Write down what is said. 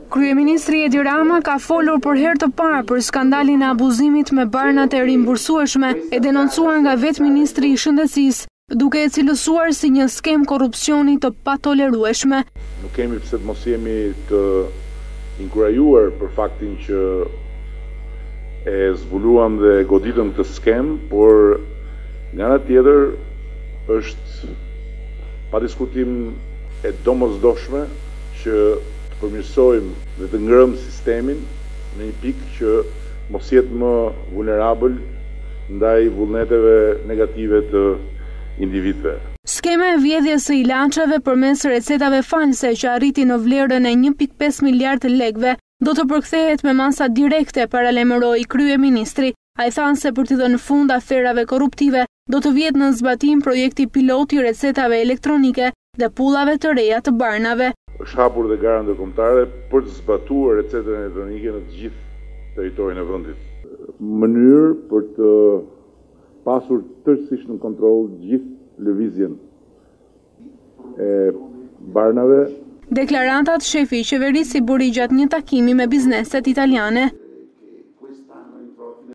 Kryeministri Edi Rama ka folur për herë të parë për skandalin e abuzimit me barnat e rimbursueshme e denoncuar nga vetë Ministri i Shëndetësisë, duke e cilësuar si një skem korrupsioni të patolerueshme. Nuk kemi pse të mos jemi të inkurajuar për faktin që e zbuluam dhe goditëm këtë skem, por nga ana tjetër është pa diskutim e domosdoshme që të përmirësojmë dhe të ngrëmë sistemin në një pikë që mos jetë më vulnerabël ndaj vullneteve negative të individëve. Skema e vjedhjes së ilaçeve përmes recetave false që arriti në vlerën e 1.5 miliardë lekëve do të përkthehet me masa direkte, paralajmëroi kryeministri. Ai thanë se për të dhënë fund aferave korruptive do të vjet në zbatim projekti pilot i recetave elektronike dhe pullave të reja të barnave. Është hapur dhe gara ndërkombëtare për të zbatuar recetën elektronike në të gjithë territorin e vendit. Mënyrë për të pasur tërësisht në kontroll gjithë lëvizjen e barnave. Deklarantat shefi i qeverisë i bëri gjatë një takimi me bizneset italiane.